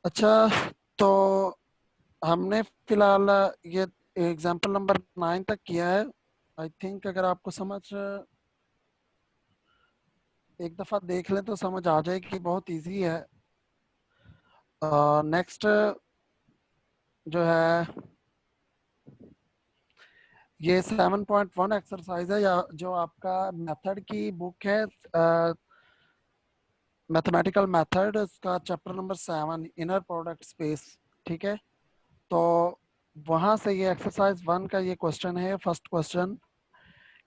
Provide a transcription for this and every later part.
अच्छा, तो हमने फिलहाल ये एग्जाम्पल नंबर 9 तक किया है। आई थिंक अगर आपको समझ एक दफ़ा देख लें तो समझ आ जाएगी, बहुत इजी है। नेक्स्ट जो है ये 7.1 एक्सरसाइज है, या जो आपका मेथड की बुक है, मैथमेटिकल मेथड, उसका chapter number 7 inner product space. ठीक है, तो वहां से ये एक्सरसाइज 1 का ये क्वेश्चन है, फर्स्ट क्वेश्चन,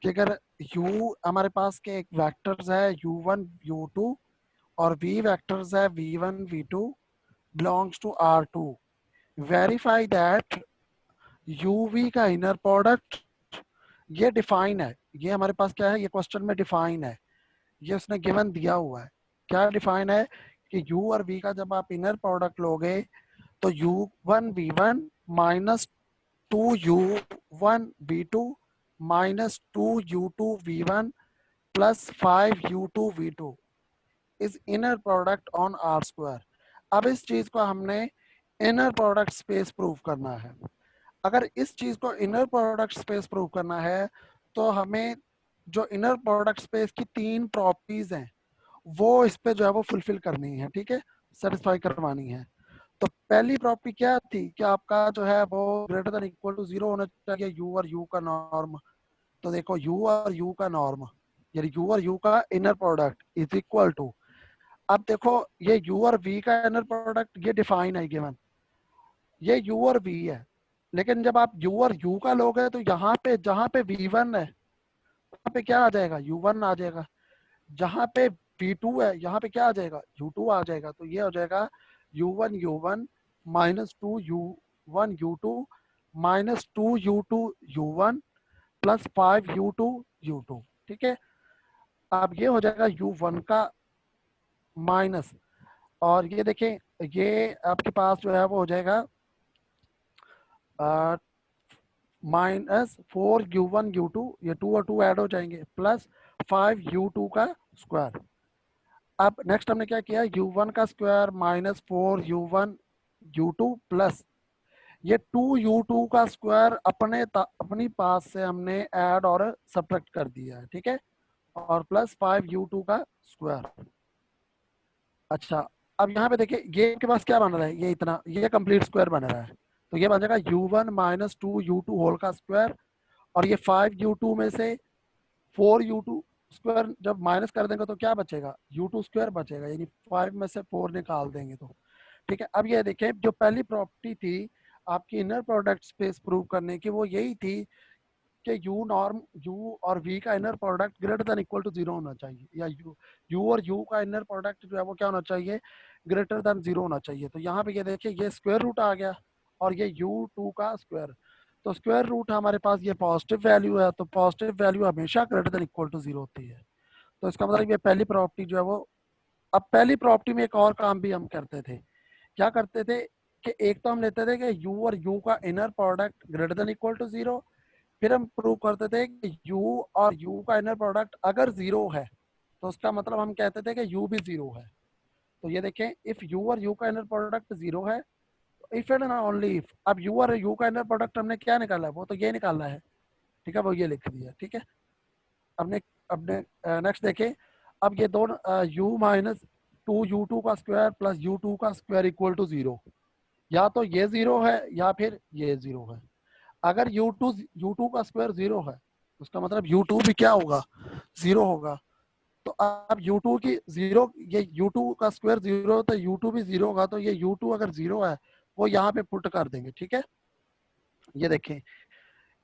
कि अगर u हमारे पास के एक वेक्टर्स है u1 u2 और v वेक्टर्स है v1 v2 belongs to R2, verify that uv का इनर प्रोडक्ट, ये डिफाइन है, ये हमारे पास क्या है, ये क्वेश्चन में डिफाइन है, ये उसने गिवन दिया हुआ है। क्या डिफाइन है कि u और v का जब आप इनर प्रोडक्ट लोगे तो u1 v1 minus 2u1 v2 minus 2u2 v1 plus 5u2 v2 is inner product on R square. अब इस चीज को हमने इनर प्रोडक्ट स्पेस प्रूव करना है। अगर इस चीज को इनर प्रोडक्ट स्पेस प्रूव करना है तो हमें जो इनर प्रोडक्ट स्पेस की 3 प्रॉपर्टीज हैं वो इस पे जो है वो फुलफिल करनी है। ठीक है, सेटिस्फाई करवानी है। तो पहली प्रॉपर्टी क्या थी कि आपका जो है वो ग्रेटर देन इक्वल टू 0 होना चाहिए यू और यू का नॉर्म। तो देखो u और u का नॉर्म, यानी u और u का inner product is equal to, अब देखो ये u और v का इनर प्रोडक्ट ये डिफाइन है गिवन, ये u और v है। लेकिन जब आप u और u का लोगे तो यहाँ पे जहाँ पे v1 है वहाँ पे क्या आ जाएगा, u1 आ जाएगा। जहाँ पे v2 है यहाँ पे क्या आ जाएगा, u2 आ जाएगा। तो ये हो जाएगा u1 u1 minus 2u1 u2 minus 2u2 u1 plus 5u2 u2। ठीक है, अब ये हो जाएगा u1 का माइनस, और ये देखें, ये आपके पास जो है वो हो जाएगा माइनस 4u1 u2, ये 2 और 2 ऐड हो जाएंगे, प्लस 5u2 का स्क्वायर। अब नेक्स्ट हमने क्या किया, u1 का square minus 4u1 u2 plus ये 2u2 का स्क्वायर अपनी पास से हमने ऐड और सब्ट्रैक्ट कर दिया है। ठीक है, और प्लस 5u2 का स्क्वायर। अच्छा, अब यहाँ पे देखिए ये के पास क्या बन रहा है, ये इतना, ये कंप्लीट स्क्वायर बन रहा है। तो ये बन जाएगा u1 माइनस 2u2 होल का स्क्वायर, और ये 5u2 में से 4u2 स्क्वायर जब माइनस कर देंगे तो क्या बचेगा, u2 स्क्वायर बचेगा, यानी 5 में से 4 निकाल देंगे तो। ठीक है, अब ये देखिए जो पहली प्रॉपर्टी थी आपकी इनर प्रोडक्ट स्पेस प्रूव करने की, वो यही थी कि यू नॉर्म, यू और वी का inner product greater than equal to 0 होना चाहिए, या यू और यू का इनर प्रोडक्ट जो है वो क्या होना चाहिए, ग्रेटर देन 0 होना चाहिए। तो यहाँ पे ये देखिए ये स्क्वायर रूट आ गया, और ये u2 का स्क्वायर। तो स्क्वायर रूट हमारे पास ये पॉजिटिव वैल्यू है, तो पॉजिटिव वैल्यू हमेशा ग्रेटर देन इक्वल टू 0 होती है। तो इसका मतलब ये पहली प्रॉपर्टी जो है वो, अब पहली प्रॉपर्टी में एक और काम भी हम करते थे। क्या करते थे कि एक तो हम लेते थे कि u और u का inner product greater than equal to 0, फिर हम प्रूव करते थे कि u और u का इनर प्रोडक्ट अगर 0 है तो उसका मतलब हम कहते थे कि u भी 0 है। तो ये देखें, इफ u और u का इनर प्रोडक्ट 0 है, इफ एंड ओनली इफ। अब u और u का इनर प्रोडक्ट हमने क्या निकाला है, वो तो ये निकालना है। ठीक है, वो ये लिख दिया। ठीक है, अपने अपने नेक्स्ट देखें, अब ये दोनों u माइनस 2u2 का स्क्वायर प्लस u2 का स्क्वायर इक्वल टू 0, या तो ये 0 है या फिर ये 0 है। अगर u2 का स्क्वायर 0 है उसका मतलब u2 भी क्या होगा, 0 होगा। तो अब u2 की 0, ये u2 का स्क्वायर 0 तो u2 भी 0 होगा, तो ये u2 अगर 0 है वो यहाँ पे पुट कर देंगे। ठीक है, ये देखें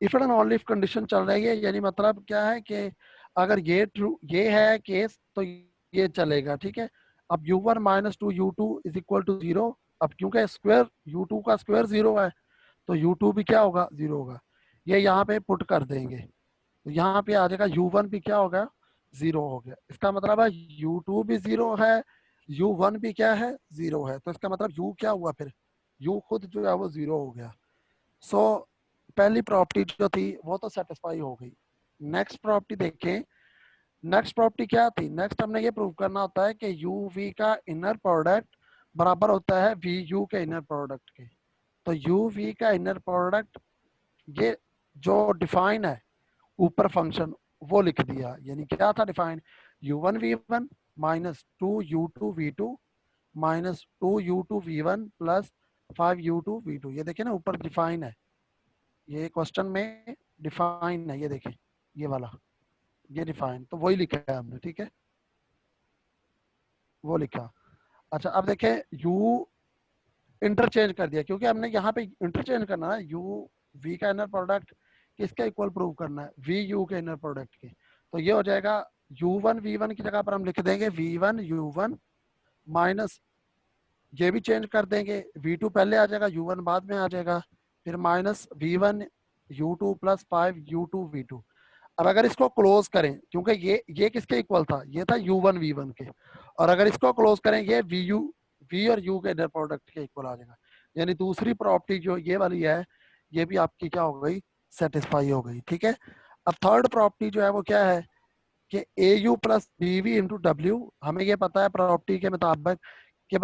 if and only if condition चल रही है, यानी मतलब क्या है कि अगर ये ट्रू, ये है केस, तो ये चलेगा। ठीक है, अब u1 minus 2u2 is equal to 0। अब क्योंकि स्क्वायर u2 का स्क्वायर 0 है तो u2 भी क्या होगा, 0 होगा। ये यहाँ पे पुट कर देंगे, तो यहाँ पे आ जाएगा u1 भी क्या होगा, 0 हो गया। इसका मतलब है u2 भी 0 है, u1 भी क्या है, 0 है। तो इसका मतलब u क्या हुआ फिर, u खुद जो है वो 0 हो गया। सो पहली प्रॉपर्टी जो थी वो तो सेटिस्फाई हो गई। नेक्स्ट प्रॉपर्टी देखें, नेक्स्ट प्रॉपर्टी क्या थी, नेक्स्ट हमने ये प्रूव करना होता है कि यू वी का इनर प्रोडक्ट बराबर होता है वी यू के इनर प्रोडक्ट के। तो यू वी का इनर प्रोडक्ट, ये जो डिफाइन है ऊपर फंक्शन वो लिख दिया, यानी क्या था define, u1 v1 minus 2u2 v2 minus 2u2 v1 plus 5u2 v2। ये देखिए ना ऊपर डिफाइन है, ये क्वेश्चन में डिफाइन है, ये देखिए ये वाला, ये डिफाइन, तो वही लिखा है हमने, ठीक है वो लिखा। अच्छा अब देखें u इंटरचेंज कर दिया, क्योंकि हमने यहाँ पे इंटरचेंज करना है, यू वी का इनर प्रोडक्ट किसका इक्वल प्रूव करना है, वी यू के इनर प्रोडक्ट के। तो ये हो जाएगा u1 v1 की जगह पर हम लिख देंगे v1 u1 माइनस, ये भी चेंज कर देंगे, v2 पहले आ जाएगा u1 बाद में आ जाएगा, फिर minus v1 u2 plus 5u2 v2। अब अगर इसको क्लोज करें, क्योंकि ये किसके इक्वल था, ये था u1 v1 के, और अगर इसको क्लोज करें ये वी और यू के इनर प्रोडक्ट के इक्वल आ जाएगा। यानी दूसरी प्रॉपर्टी जो ये वाली है, ये भी आपकी क्या हो गई, सेटिस्फाई हो गई, ठीक है। अब थर्ड प्रॉपर्टी जो है वो क्या है कि A you plus B V into W, हमें ये पता है प्रॉपर्टी के मुताबिक कि ये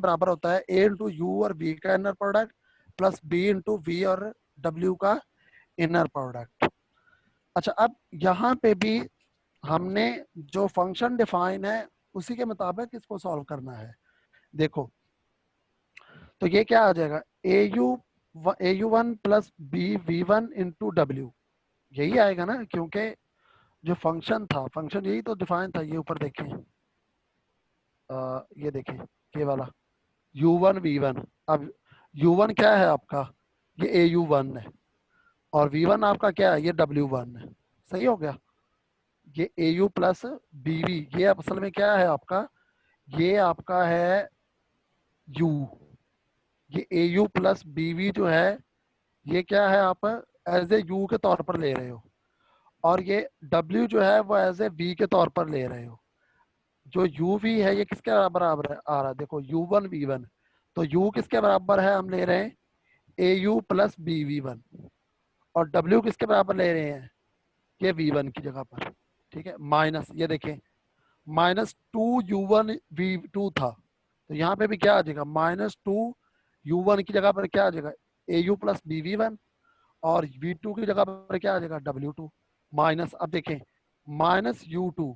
बराबर होता है ए इंटू यू और बी का inner product plus B into v और डब्ल्यू का इनर प्रोडक्ट। अच्छा अब यहाँ पे भी हमने जो फंक्शन डिफाइन है उसी के मुताबिक इसको सॉल्व करना है। देखो तो ये क्या आ जाएगा, A U 1 plus B V 1 into W, यही आएगा ना, क्योंकि जो फंक्शन था, फंक्शन यही तो डिफाइन था। ये ऊपर देखें, ये देखें ये वाला u1 v1। अब u1 क्या है आपका, ये au1 है, और v1 आपका क्या है, ये w1 है। सही हो गया। ये au प्लस bv, ये असल में क्या है आपका, ये आपका है u, ये au प्लस bv जो है ये क्या है, आप एज ए u के तौर पर ले रहे हो, और ये w जो है वो एज ए v के तौर पर ले रहे हो। जो uv है ये किसके बराबर आ रहा है, देखो u1v1, तो u किसके बराबर है, हम ले रहे हैं au प्लस bv1, और w किसके बराबर ले रहे हैं, ये v1 की जगह पर, ठीक है। माइनस ये देखें, माइनस 2u1v2 था, तो यहाँ पे भी क्या आ जाएगा, माइनस 2u1 की जगह पर क्या आ जाएगा, au प्लस bv1, और v2 की जगह पर क्या आ जाएगा, w2 माइनस। अब देखें -u2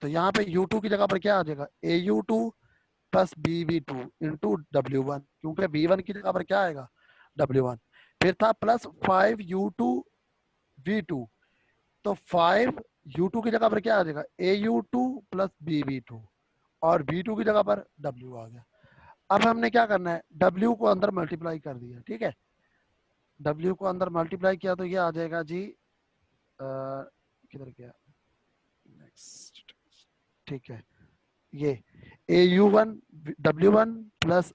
तो यहाँ पे u2 की जगह पर क्या आ जाएगा, au2 प्लस bv2 × w1, क्योंकि v1 की जगह पर क्या आएगा, w1। फिर था प्लस 5u2v2, तो 5u2 की जगह पर क्या आ जाएगा, au2 प्लस bv2, और v2 की जगह पर w आ गया। अब हमने क्या करना है, w को अंदर मल्टीप्लाई कर दिया, ठीक है। w को अंदर मल्टीप्लाई किया तो ये आ जाएगा जी, किधर गया, नेक्स्ट, ठीक है। ये au1 w1 plus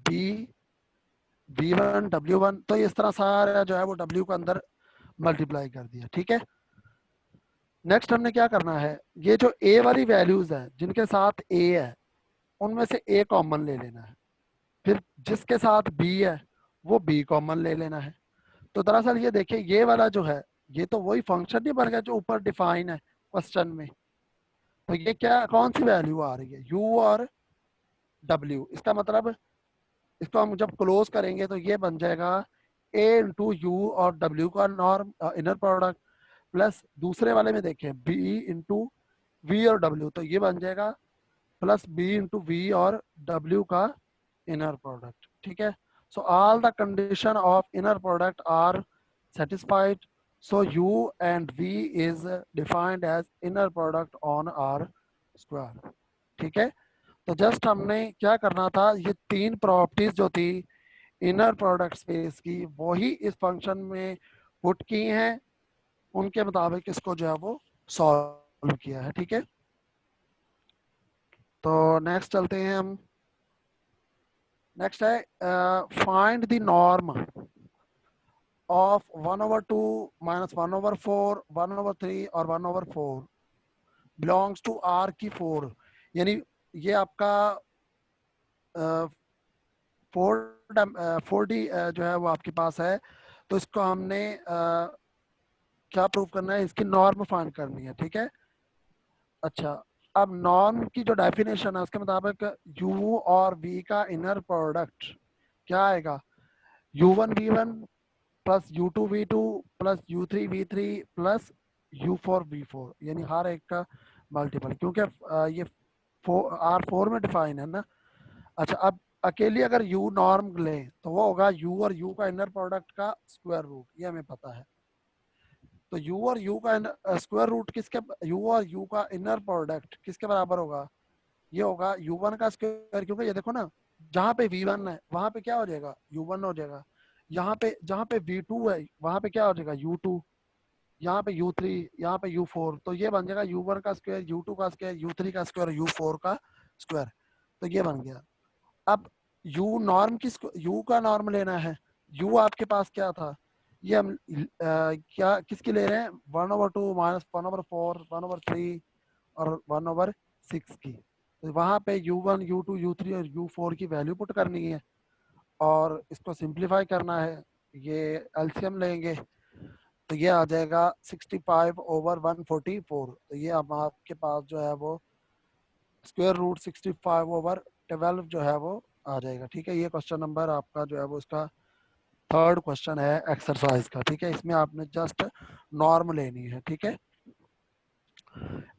bv1 w1, तो इस तरह सारा जो है वो w को अंदर मल्टीप्लाई कर दिया, ठीक है। नेक्स्ट हमने क्या करना है, ये जो a वाली वैल्यूज है जिनके साथ a है उनमें से a कॉमन ले लेना है, फिर जिसके साथ b है वो b कॉमन ले लेना है। तो दरअसल ये देखिए ये वाला जो है ये तो वही फंक्शन नहीं बन गया जो ऊपर डिफाइन है क्वेश्चन में। तो ये क्या, कौन सी वैल्यू आ रही है, u और w, इसका मतलब इसको हम जब क्लोज करेंगे तो ये बन जाएगा a इंटू यू और w का नॉर्म इनर प्रोडक्ट, प्लस दूसरे वाले में देखें b इंटू वी और w, तो ये बन जाएगा प्लस b इंटू वी और w का इनर प्रोडक्ट, ठीक है। So all the condition of inner product are satisfied, so u and v is defined as inner product on r square, ठीक है। तो जस्ट हमने क्या करना था, ये तीन प्रॉपर्टीज जो थी इनर प्रोडक्ट स्पेस की वही इस फंक्शन में पुट की हैं, उनके मुताबिक इसको जो है वो सॉल्व किया है, ठीक है। तो नेक्स्ट चलते हैं हम, नेक्स्ट है फाइंड द नॉर्म ऑफ 1/2 -1/4 1/3 और 1/4 बिलोंग्स टू आर की 4। यानी ये आपका 4D जो है वो आपके पास है, तो इसको हमने क्या प्रूव करना है, इसकी नॉर्म फाइंड करनी है, ठीक है। अच्छा, अब नॉर्म की जो डेफिनेशन है उसके मुताबिक u और v का इनर प्रोडक्ट क्या आएगा, u1v1 plus u2v2 plus u3v3 plus u4v4, यानी हर एक का मल्टीपल, क्योंकि ये R4 में डिफाइन है ना। अच्छा, अब अकेली अगर u नॉर्म लें तो वो होगा u और u का इनर प्रोडक्ट का स्क्वायर रूट, ये हमें पता है। तो u और u का स्क्वायर रूट किसके, u और u का इनर प्रोडक्ट किसके बराबर होगा, ये होगा u1 का स्क्वायर, क्योंकि ये देखो ना, जहाँ पे v1 है वहां पे क्या हो जाएगा, u1 हो जाएगा। यहाँ पे जहाँ पे v2 है वहां पे क्या हो जाएगा, u2। यहाँ पे u3, यहाँ पे u4, तो ये बन जाएगा u1 का स्क्वायर, u2 का स्क्वायर, u3 का स्क्वायर, u4 का स्क्वायर। तो ये बन गया। अब u नॉर्म u का नॉर्म लेना है। u आपके पास क्या था, ये हम क्या किसकी ले रहे हैं, 1/2 माइनस 1/4 1/3 और 1/6 की। तो वहां पे u1 u2 u3 और u4 की वैल्यू पुट करनी है और इसको सिंप्लीफाई करना है। ये एलसीएम लेंगे तो ये आ जाएगा 65/144। तो ये अब आपके पास जो है वो स्क्वायर रूट 65/12 जो है वो आ जाएगा। ठीक है, ये क्वेश्चन नंबर आपका जो है वो इसका थर्ड क्वेश्चन है एक्सरसाइज का। ठीक है, इसमें आपने जस्ट नॉर्म लेनी है। ठीक है,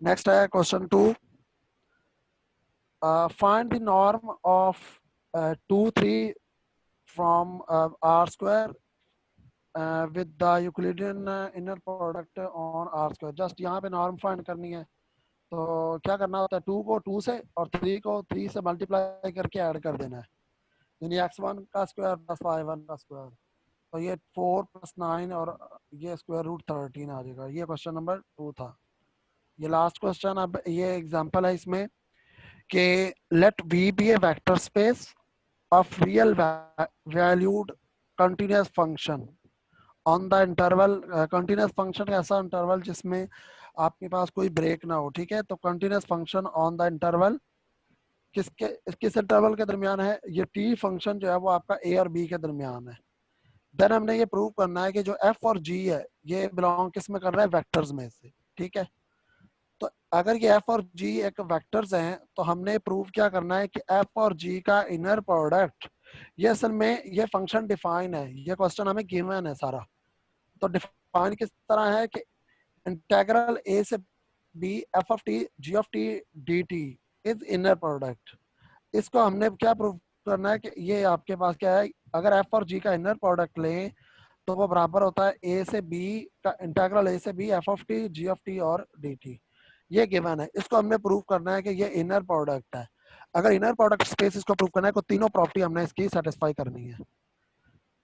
नेक्स्ट है question 2। Find the norm of 2 3 from R square with the Euclidean inner product on R square. Just यहाँ पे नॉर्म फाइंड करनी है। तो क्या करना होता है, 2 को 2 से और 3 को 3 से मल्टीप्लाई करके ऐड कर देना है, यानी x1 का स्क्वायर प्लस y1 का स्क्वायर। तो ये 4 + 9 और ये स्क्वायर रूट 13 आ जाएगा। ये क्वेश्चन नंबर 2 था। ये लास्ट क्वेश्चन, अब ये एग्जांपल है इसमें कि let v be a vector space of real valued continuous function on the interval. Continuous function ऐसा इंटरवल जिसमें आपके पास कोई ब्रेक ना हो। ठीक है, तो continuous function on the interval किसके किस इंटरवल के दरमियान है, ये टी फंक्शन जो है वो आपका ए और बी के दरमियान है। देन हमने ये प्रूव करना है कि जो एफ और जी है ये बिलोंग किस में कर रहा है, वेक्टर्स में से। ठीक है, तो अगर ये एफ और जी एक वेक्टर्स हैं तो हमने प्रूव क्या करना है कि एफ और जी का इनर प्रोडक्ट, ये असल में ये फंक्शन डिफाइन है, ये क्वेश्चन हमें गिवन है सारा। तो डिफाइन किस तरह है कि इंटेग्रल ए से B F of T G of T D t is inner product. इसको हमने क्या प्रूव करना है कि ये आपके पास क्या है, अगर एफ और जी का इनर प्रोडक्ट लें तो वो बराबर होता है ए से बी का इंटीग्रल, ए से B F of T G of T और डी टी। ये गिवन है, इसको हमने प्रूव करना है कि ये इनर प्रोडक्ट है। अगर इनर प्रोडक्ट स्पेस इसको प्रूव करना है तो तीनों प्रॉपर्टी हमने इसकी सेटिस्फाई करनी है।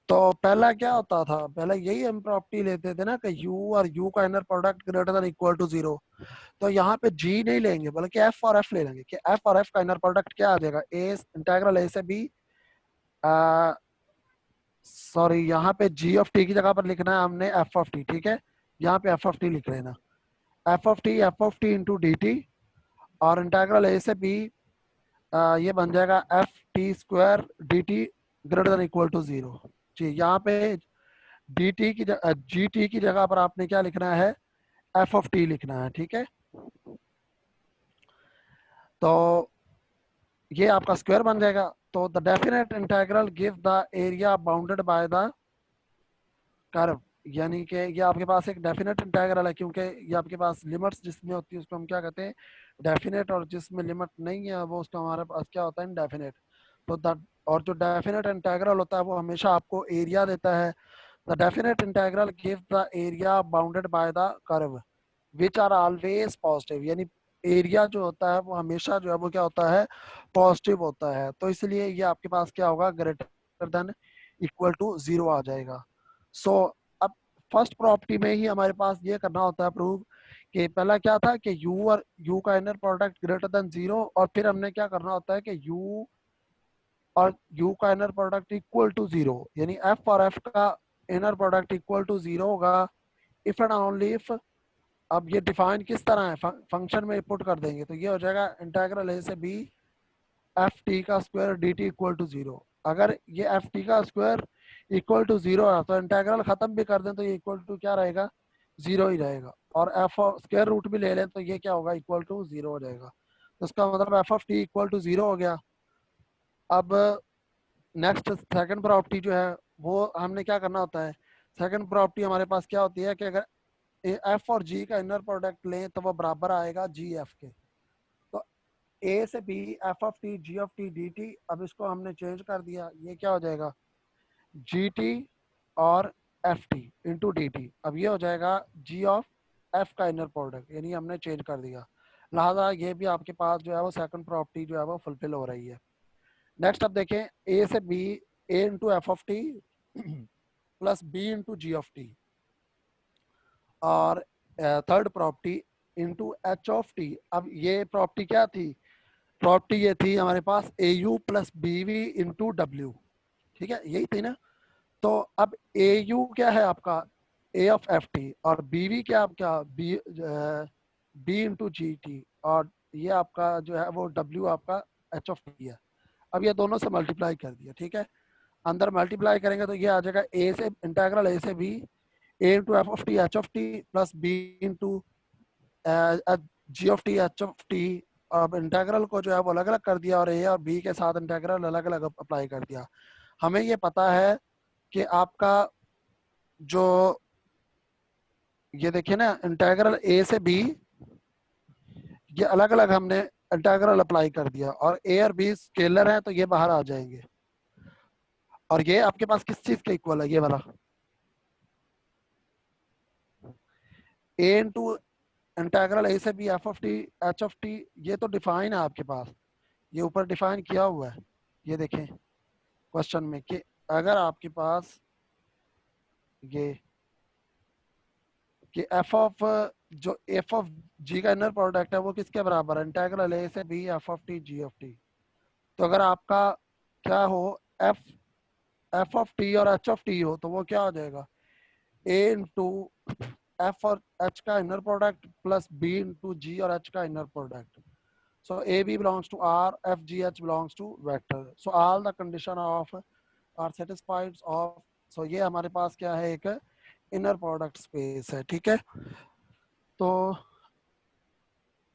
तो पहला क्या होता था, पहले यही हम प्रॉपर्टी लेते थे ना कि u और u का inner product greater than equal to 0। तो यहाँ पे g नहीं लेंगे बल्कि f और f ले लेंगे कि f और f का इनर प्रोडक्ट क्या आ जाएगा, a इंटीग्रल a से b, सॉरी यहाँ पे g ऑफ t की जगह पर लिखना है हमने f ऑफ t। ठीक है, यहाँ पे f ऑफ t लिख लेना, f of t into d t और इंटीग्रल a से b, ये बन जाएगा f t square d t greater than equal to 0। जी, यहाँ पे डी टी की जी टी की जगह पर आपने क्या लिखना है, एफ ऑफ टी लिखना है। ठीक है, तो ये आपका स्क्वायर बन जाएगा। तो the definite integral give the area bounded by the curve, यानी कि ये आपके पास एक डेफिनेट इंटीग्रल है, क्योंकि ये आपके पास लिमिट्स जिसमें होती है उसको हम क्या कहते हैं, डेफिनेट, और जिसमें लिमिट नहीं है वो उसका हमारे पास क्या होता है, इनडेफिनेट। तो द और जो डेफिनेट इंटीग्रल होता है वो हमेशा आपको एरिया देता है। The definite integral give the area bounded by the curve which are always positive, यानी एरिया जो होता है वो हमेशा जो है वो क्या होता है, पॉजिटिव होता है। तो इसलिए ये आपके पास क्या होगा, ग्रेटर देन इक्वल टू 0 आ जाएगा। सो अब फर्स्ट प्रॉपर्टी में ही हमारे पास ये करना होता है प्रूव कि पहला क्या था कि u और u का इनर प्रोडक्ट ग्रेटर देन 0, और फिर हमने क्या करना होता है कि u और u का इनर प्रोडक्ट इक्वल टू 0, यानी f और f का इनर प्रोडक्ट इक्वल टू 0 होगा इफ एंड ओनली इफ। अब ये डिफाइन किस तरह है, फंक्शन में पुट कर देंगे तो ये हो जाएगा इंटीग्रल a से b एफ टी का square d t equal to 0। अगर ये एफ टी का स्क्वायर इक्वल टू 0 है तो इंटीग्रल खत्म भी कर दें तो ये इक्वल टू क्या रहेगा, जीरो ही रहेगा, और एफ ऑफ स्क्वायर रूट भी ले लें तो ये क्या होगा, इक्वल टू जीरो हो जाएगा। तो इसका मतलब f of t equal to zero हो गया। अब नेक्स्ट सेकंड प्रॉपर्टी जो है वो हमने क्या करना होता है, सेकंड प्रॉपर्टी हमारे पास क्या होती है कि अगर एफ और जी का इनर प्रोडक्ट लें तो वो बराबर आएगा जी एफ के। तो ए से B F of T G of T D t, अब इसको हमने चेंज कर दिया, ये क्या हो जाएगा, जी टी और F T into d t. अब ये हो जाएगा जी ऑफ एफ का इनर प्रोडक्ट, यानी हमने चेंज कर दिया। लिहाजा ये भी आपके पास जो है वो सेकंड प्रॉपर्टी जो है वो फुलफिल हो रही है। नेक्स्ट अब देखें, ए से B A into F of T plus B into ji of T, और third property into H of T. अब ये प्रॉपर्टी क्या थी, प्रॉपर्टी ये थी हमारे पास A you plus B V into W, ठीक है यही थी ना। तो अब ए यू क्या है आपका ए ऑफ एफ टी, और बी वी क्या आपका b b into g t, और ये आपका जो है वो डब्ल्यू आपका एच ऑफ टी है। अब ये दोनों से मल्टीप्लाई कर दिया, ठीक है। अंदर मल्टीप्लाई करेंगे तो ये आ जाएगा ए से इंटेग्रल ए से B A into F of T H of T plus B into ji of T H of T. अब इंटेग्रल को जो है वो अलग अलग कर दिया और ए और बी के साथ इंटेग्रल अलग अलग अप्लाई कर दिया। हमें ये पता है कि आपका जो ये देखिए ना इंटेग्रल ए से बी, ये अलग अलग हमने इंटेग्रल अप्लाई कर दिया, और ए और बी स्केलर है तो ये बाहर आ जाएंगे। और ये आपके पास किस चीज के इक्वल है, ये वाला ए इंटू इंटेग्रल ए से B F of T H of t, ये तो डिफाइन है आपके पास, ये ऊपर डिफाइन किया हुआ है। ये देखें क्वेश्चन में कि अगर आपके पास ये कि एफ ऑफ जो एफ ऑफ जी का इनर प्रोडक्ट है वो किसके बराबर है, इंटेग्रल ए से B F of T G of T. तो अगर आपका क्या हो एफ एफ ऑफ टी और एच ऑफ टी हो तो वो क्या हो जाएगा, ए इंटू एफ और एच का inner product plus B into G और एच का inner product. So AB belongs to R, FGH belongs to vector. So all the condition of are satisfied of, so ये हमारे पास क्या है, एक inner product space है, ठीक है। तो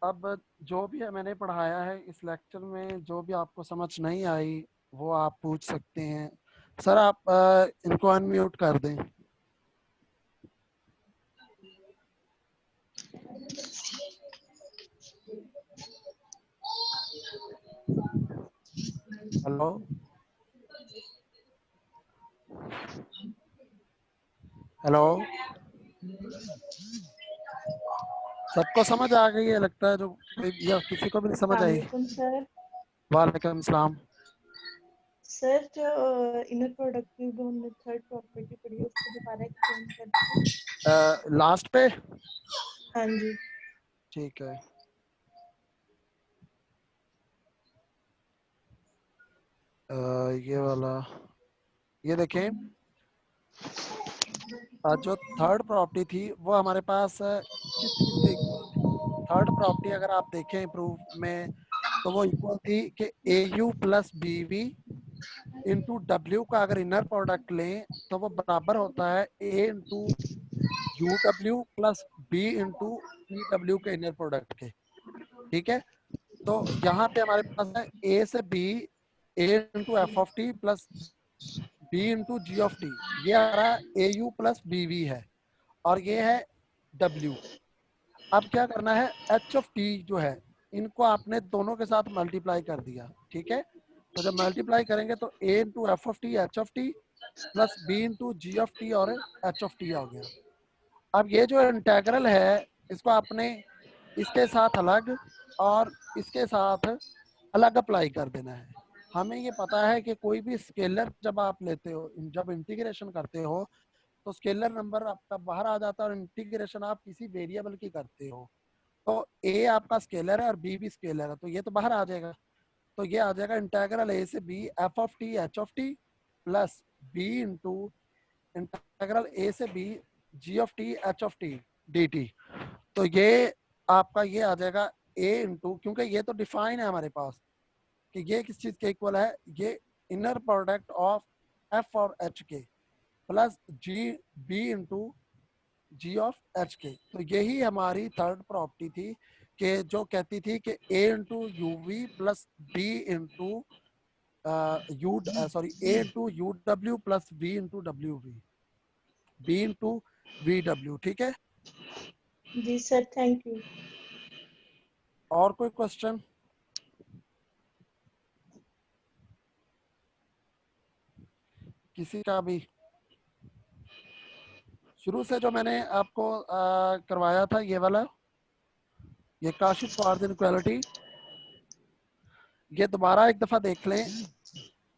अब जो भी है मैंने पढ़ाया है इस लेक्चर में, जो भी आपको समझ नहीं आई वो आप पूछ सकते हैं। सर आप इनको अनम्यूट कर दें। हेलो हेलो, सबको समझ आ गई है लगता है, जो या किसी को भी नहीं समझ आई। अस्सलामुअलैकुम सर। वालेकुम सलाम। सर जो इनर प्रोडक्ट की जो हमने थर्ड प्रॉपर्टी पढ़ी है उसको दोबारा एक्सप्लेन कर दीजिए। लास्ट पे, हाँ जी। ठीक है। ये वाला, ये देखें जो थर्ड प्रॉपर्टी थी वो हमारे पास किस चीज के इक्वल थी। थर्ड प्रॉपर्टी अगर आप देखें प्रूफ में तो वो इक्वल थी कि A you plus B V into W का अगर इनर प्रोडक्ट लें तो वो बराबर होता है ए into U W plus B into P W के इनर प्रोडक्ट के, ठीक है। तो यहाँ पे हमारे पास है ए से B A into F of T plus B into ji of t, ये हमारा a you plus B v है, और ये है डब्ल्यू। अब क्या करना है, एच ऑफ टी जो है इनको आपने दोनों के साथ मल्टीप्लाई कर दिया, ठीक है। तो जब मल्टीप्लाई करेंगे तो A into F of T H of T plus B into ji of T और एच ऑफ टी हो गया। अब ये जो इंटेग्रल है इसको आपने इसके साथ अलग और इसके साथ अलग अप्लाई कर देना है। हमें ये पता है कि कोई भी स्केलर जब आप लेते हो, जब इंटीग्रेशन करते हो तो स्केलर नंबर आपका बाहर आ जाता है और इंटीग्रेशन आप किसी वेरिएबल की करते हो। तो ए आपका स्केलर है और बी भी स्केलर है, तो ये तो बाहर आ जाएगा। तो ये आ जाएगा इंटेग्रल ए से B F of T H of T plus B into integral ए से B G of T H of T D T. तो ये आपका ये आ जाएगा ए इंटू, क्योंकि ये तो डिफाइन है हमारे पास कि ये किस चीज के इक्वल है, ये इनर प्रोडक्ट ऑफ एफ और एच के plus g b into ji of h के। तो यही हमारी थर्ड प्रॉपर्टी थी कि जो कहती थी कि A into U V plus B into U sorry A into U W plus V into W V, B into V W. ठीक है, जी सर, थैंक यू। और कोई क्वेश्चन? किसी का भी? शुरू से जो मैंने आपको करवाया था ये वाला, ये काशिफ फॉर इनक्वालिटी, ये दोबारा एक दफा देख लें।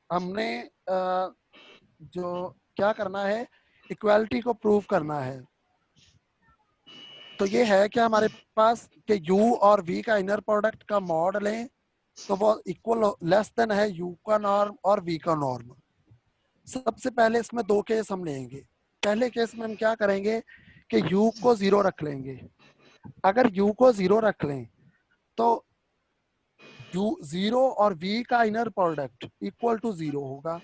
हमने जो क्या करना है, इक्वालिटी को प्रूव करना है। तो ये है कि हमारे पास कि u और v का इनर प्रोडक्ट का मॉड लें तो वो इक्वल लेस देन है u का नॉर्म और v का नॉर्म। सबसे पहले इसमें दो केस हम लेंगे। पहले केस में हम क्या करेंगे कि u को 0 रख लेंगे। अगर u को 0 रख लें तो u 0 और v का इनर प्रोडक्ट इक्वल टू 0 होगा,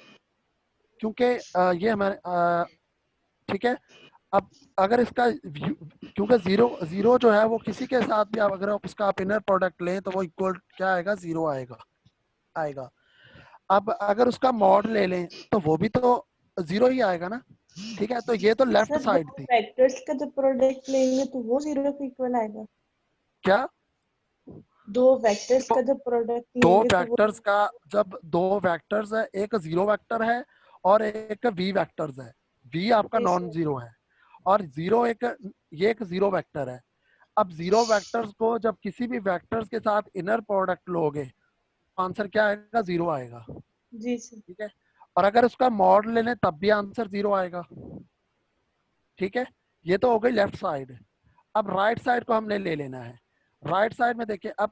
क्योंकि ये हमारे ठीक है। अब अगर इसका क्योंकि जीरो जीरो जो है वो किसी के साथ भी आप अगर उसका आप इनर प्रोडक्ट लें तो वो इक्वल क्या आएगा, 0 आएगा आएगा। अब अगर उसका मॉड ले लें तो वो भी तो 0 ही आएगा ना। ठीक है, तो ये तो लेफ्ट सर, दो साइड थी। वेक्टर्स का जब प्रोडक्ट लेंगे तो वो 0 के इक्वल आएगा। क्या? दो वेक्टर्स तो का जब प्रोडक्ट दो लेंगे तो वो वेक्टर्स का, जब दो वेक्टर्स है, एक 0 वेक्टर है और एक v वेक्टर्स है। v आपका जी नॉन सर। जीरो है और 0 एक, ये एक 0 वेक्टर है। अब 0 वेक्टर्स को जब किसी भी वेक्टर्स के साथ इनर प्रोडक्ट लोगे, आंसर क्या आएगा, 0 आएगा। जी सर। ठीक है, और अगर उसका मॉड ले लें तब भी आंसर 0 आएगा। ठीक है, ये तो हो गई लेफ्ट साइड। अब राइट साइड को हमने ले लेना है। राइट साइड में देखिए, अब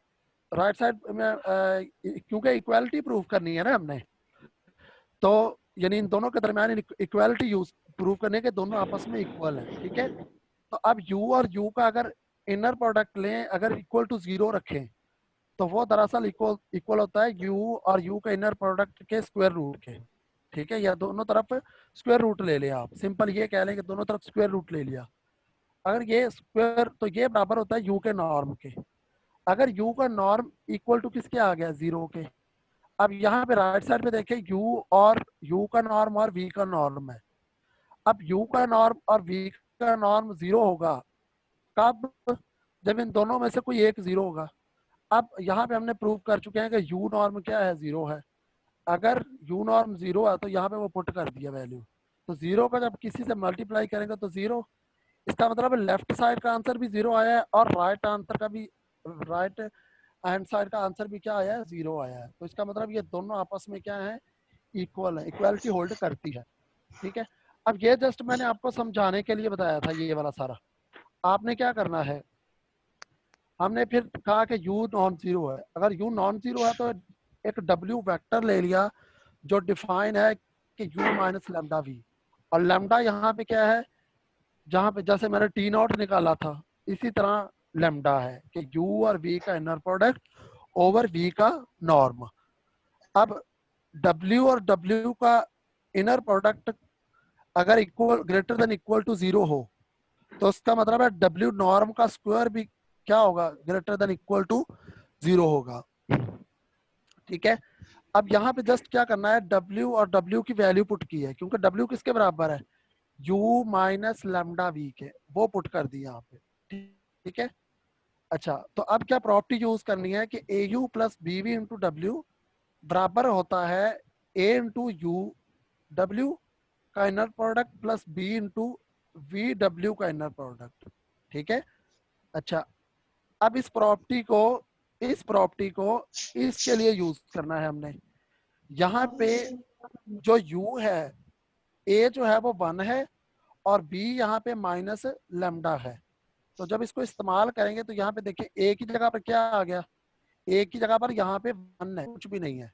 राइट साइड में क्योंकि इक्वालिटी प्रूव करनी है ना हमने, तो यानी इन दोनों के दरमियान इक्वालिटी यूज प्रूव करने के, दोनों आपस में इक्वल है। ठीक है, तो अब u और u का अगर इनर प्रोडक्ट लें, अगर इक्वल टू 0 रखें तो वो दरअसल इक्वल इक्वल होता है u और u का इनर प्रोडक्ट के स्क्वायर रूट के। ठीक है, या दोनों तरफ स्क्वायर रूट ले लिया आप, सिंपल ये कह लें कि दोनों तरफ स्क्वायर रूट ले लिया। अगर ये स्क्वायर, तो ये बराबर होता है u के नॉर्म के। अगर u का नॉर्म इक्वल टू किसके आ गया, 0 के। अब यहाँ पे राइट साइड पे देखें, u और u का नॉर्म और v का नॉर्म है। अब u का नॉर्म और v का नॉर्म 0 होगा कब, जब इन दोनों में से कोई एक 0 होगा। अब यहाँ पे हमने प्रूव कर चुके हैं कि u नॉर्म क्या है, 0 है। अगर u नॉर्म 0 है तो यहाँ पे वो पुट कर दिया वैल्यू, तो 0 का जब किसी से मल्टीप्लाई करेंगे तो 0। इसका मतलब लेफ्ट साइड का आंसर भी 0 आया है और राइट आंसर का भी, राइट हैंड साइड का आंसर भी क्या आया है, 0 आया है। तो इसका मतलब ये दोनों आपस में क्या है, इक्वल है, इक्वालिटी होल्ड करती है। ठीक है, अब ये जस्ट मैंने आपको समझाने के लिए बताया था ये वाला सारा। आपने क्या करना है, हमने फिर कहा कि u नॉन जीरो है। अगर u नॉन जीरो है तो एक w वेक्टर ले लिया जो डिफाइन है कि u माइनस लेमडा वी, और लेमडा यहाँ पे क्या है, जहाँ पे जैसे मैंने टी नॉट निकाला था इसी तरह लेमडा है कि u और v का इनर प्रोडक्ट ओवर v का नॉर्म। अब w और w का इनर प्रोडक्ट अगर equal greater than equal to 0 हो तो उसका मतलब है w नॉर्म का स्क्वायर भी क्या होगा, ग्रेटर देन इक्वल टू 0 होगा। ठीक है, अब यहाँ पे जस्ट क्या करना है, w और w की वैल्यू पुट की है, क्योंकि w किसके बराबर है, u माइनस लेमडा वी के, वो पुट कर दी यहाँ पे। ठीक है, अच्छा तो अब क्या प्रॉपर्टी यूज करनी है कि A you plus B V into W बराबर होता है a इंटू यू डब्ल्यू का inner product plus b into V W का इनर प्रोडक्ट। ठीक है, अच्छा अब इस प्रॉपर्टी को इसके लिए यूज करना है हमने। यहाँ पे जो u है, a जो है वो 1 है और b यहाँ पे माइनस लेमडा है। तो जब इसको इस्तेमाल करेंगे तो यहाँ पे देखिए a की जगह पर क्या आ गया, a की जगह पर यहाँ पे 1 है, कुछ भी नहीं है।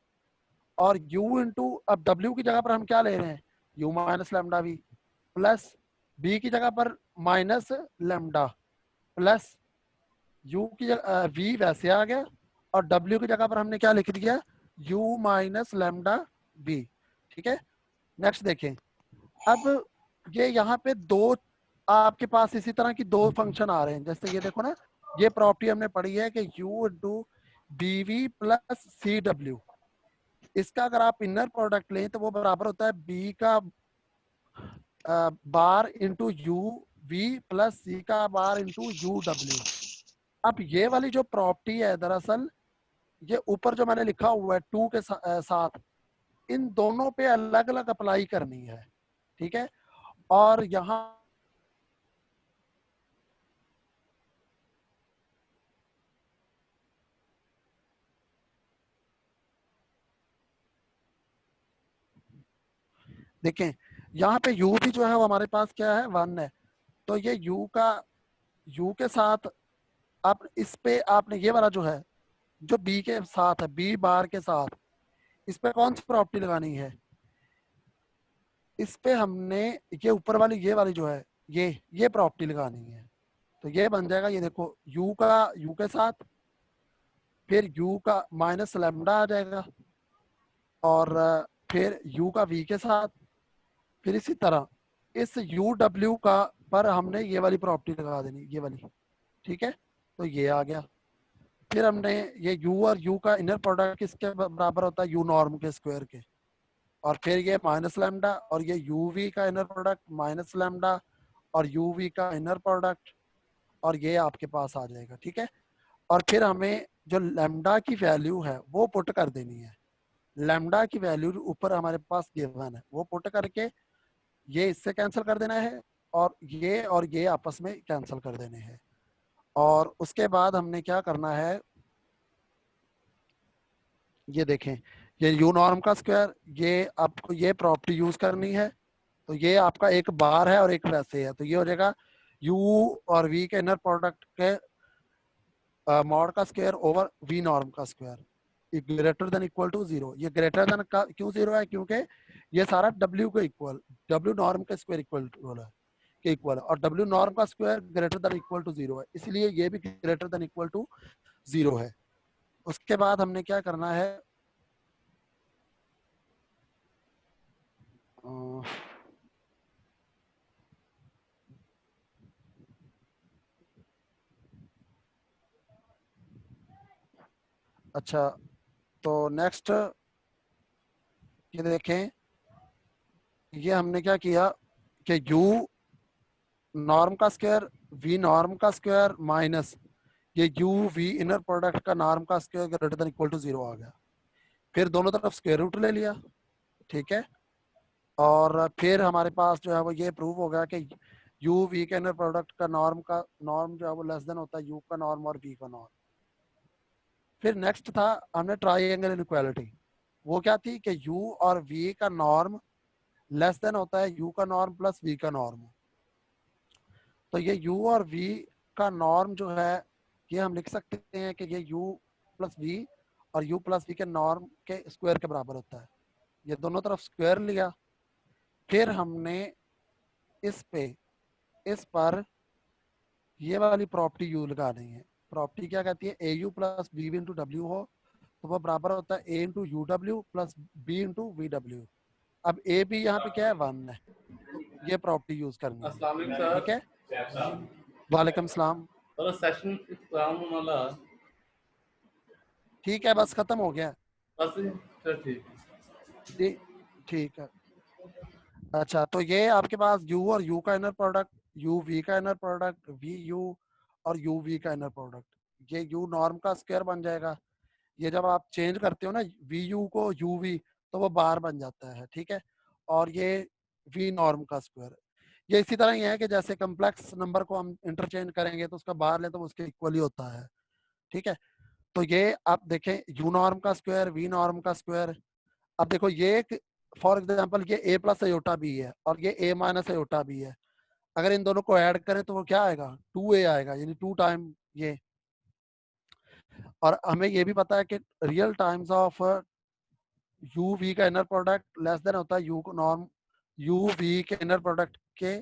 और u इंटू, अब w की जगह पर हम क्या ले रहे हैं, u minus lambda v, plus b की जगह पर माइनस लेमडा, प्लस u की जगह v वैसे आ गया और w की जगह पर हमने क्या लिख दिया, u माइनस लेमडा v। ठीक है, नेक्स्ट देखें। अब ये यहाँ पे दो आपके पास इसी तरह की दो फंक्शन आ रहे हैं, जैसे ये देखो ना, ये प्रॉपर्टी हमने पढ़ी है कि u into b v plus c डब्ल्यू, इसका अगर आप इनर प्रोडक्ट लें तो वो बराबर होता है बी का bar into U V plus सी का बार इंटू यू डब्ल्यू। अब ये वाली जो प्रॉपर्टी है दरअसल ये ऊपर जो मैंने लिखा हुआ है टू के साथ, इन दोनों पे अलग अलग अप्लाई करनी है, ठीक है। और यहाँ देखें, यहाँ पे u भी जो है वो हमारे पास क्या है, 1 है। तो ये u के साथ आप इस पे आपने ये वाला जो है जो b के साथ है, b बार के साथ, इस पे कौन सी प्रॉपर्टी लगानी है, इस पे हमने ये ऊपर वाली ये वाली जो है ये प्रॉपर्टी लगानी है। तो ये बन जाएगा, ये देखो u का u के साथ, फिर u का माइनस लैम्डा आ जाएगा, और फिर u का v के साथ, फिर इसी तरह इस यू डब्ल्यू का पर हमने ये वाली प्रॉपर्टी लगा देनी, ये वाली, ठीक है। तो ये आ गया। फिर हमने ये u और u का इनर प्रोडक्ट किसके बराबर होता है, u नॉर्म के स्क्वायर के, और फिर ये माइनस लैम्डा, और ये uv का इनर प्रोडक्ट माइनस लैम्डा और uv का इनर प्रोडक्ट, और ये आपके पास आ जाएगा, ठीक है। और फिर हमें जो लैम्डा की वैल्यू है वो पुट कर देनी है। लैम्डा की वैल्यू ऊपर हमारे पास गिवन है, वो पुट करके ये इससे कैंसिल कर देना है, और ये आपस में कैंसिल कर देने हैं। और उसके बाद हमने क्या करना है, ये देखें, ये यू नॉर्म का स्क्वायर, ये आपको ये प्रॉपर्टी यूज करनी है। तो ये आपका एक बार है और एक वैसे है, तो ये हो जाएगा u और v के इनर प्रोडक्ट के मॉड का स्क्वायर ओवर v नॉर्म का square greater than equal to 0। ये ग्रेटर देन का क्यों 0 है, क्योंकि ये सारा w के इक्वल, w नॉर्म के स्क्वायर इक्वल है के इक्वल है, और w नॉर्म का square greater than equal to 0 है, इसलिए ये भी ग्रेटर देन इक्वल टू 0 है। उसके बाद हमने क्या करना है, अच्छा, तो नेक्स्ट ये देखें, ये हमने क्या किया कि u नॉर्म का स्क्वायर v नॉर्म का स्क्वायर माइनस ये u v इनर प्रोडक्ट का नॉर्म का square greater than equal to 0 आ गया। फिर दोनों तरफ स्क्वायर रूट ले लिया, ठीक है। और फिर हमारे पास जो है वो ये प्रूव हो गया कि u v के इनर प्रोडक्ट का नॉर्म जो है वो लेस देन होता है u का नॉर्म और v का नॉर्म। फिर नेक्स्ट था हमने ट्राइंगल इनइक्वालिटी, वो क्या थी कि u और v का नॉर्म लेस देन होता है u का नॉर्म प्लस v का नॉर्म। तो ये u और v का नॉर्म जो है ये हम लिख सकते हैं कि ये u प्लस v और u प्लस v के नॉर्म के स्क्वायर के बराबर होता है। ये दोनों तरफ स्क्वायर लिया, फिर हमने इस पर ये वाली प्रॉपर्टी यू लगानी है। प्रॉपर्टी क्या कहती है, A you plus B V into W हो तो वो बराबर होता है ए into U W plus B into V W. अब ए बी यहाँ पे क्या है, 1 है, तो ये प्रॉपर्टी यूज करनी है, अस्सलाम वालेकुम सर। ठीक है। वालेकुम सलाम। सर सेशन इख्तिताम वाला ठीक है, बस खत्म हो गया। बस सर ठीक ठीक ठीक है। अच्छा, तो ये आपके पास u और u का इनर प्रोडक्ट, u v का इनर प्रोडक्ट, v u और u v का इनर प्रोडक्ट, ये u नॉर्म का स्क्वायर बन जाएगा। ये जब आप चेंज करते हो ना v u को u v तो वो बार बन जाता है, ठीक है। और ये v नॉर्म का स्क्वायर, ये इसी तरह ही है कि जैसे कम्प्लेक्स नंबर को हम इंटरचेंज करेंगे तो उसका बाहर ले तो उसके इक्वल ही होता है, ठीक है। तो ये आप देखें u नॉर्म का स्क्वायर, v नॉर्म का स्क्वायर। अब देखो ये फॉर एग्जांपल ये a प्लस अयोटा भी है और ये a माइनस अयोटा भी है, अगर इन दोनों को ऐड करें तो वो क्या आएगा, 2a आएगा, यानी 2 टाइम ये। और हमें ये भी पता है कि real times of u v का इनर प्रोडक्ट लेस देन होता है u को नॉर्म u v के इनर प्रोडक्ट के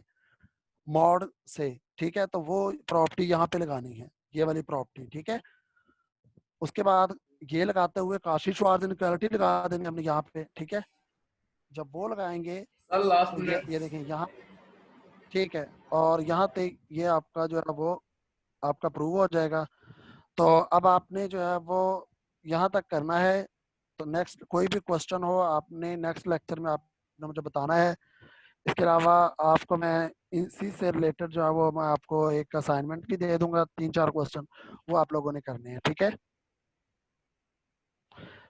मॉड से, ठीक है। तो वो प्रॉपर्टी यहाँ पे लगानी है, ये वाली प्रॉपर्टी, ठीक है। उसके बाद ये लगाते हुए काशी श्वार्ज इनइक्वालिटी लगा देंगे हमने यहाँ पे, ठीक है। जब वो लगाएंगे सर लास्ट तो मिनट ये देखें यहाँ ठीक है, और यहाँ तक ये आपका जो है वो आपका प्रूव हो जाएगा। तो अब आपने जो है वो यहाँ तक करना है। तो नेक्स्ट कोई भी क्वेश्चन हो आपने नेक्स्ट लेक्चर में आपने मुझे बताना है। इसके अलावा आपको मैं इसी से रिलेटेड जो है वो मैं आपको एक असाइनमेंट भी दे दूंगा, 3-4 क्वेश्चन वो आप लोगों ने करने हैं। ठीक है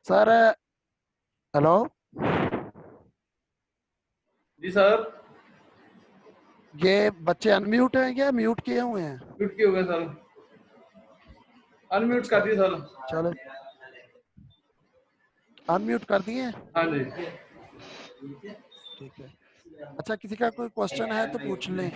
सर? हेलो, जी सर। ये बच्चे अनम्यूट हैं क्या म्यूट किए हुए हैं? म्यूट किए हो गए सर, अनम्यूट अच्छा कर दिए सर। चलो, अनम्यूट कर दिए। हाँ जी। ठीक है, अच्छा किसी का कोई क्वेश्चन है तो पूछ लें।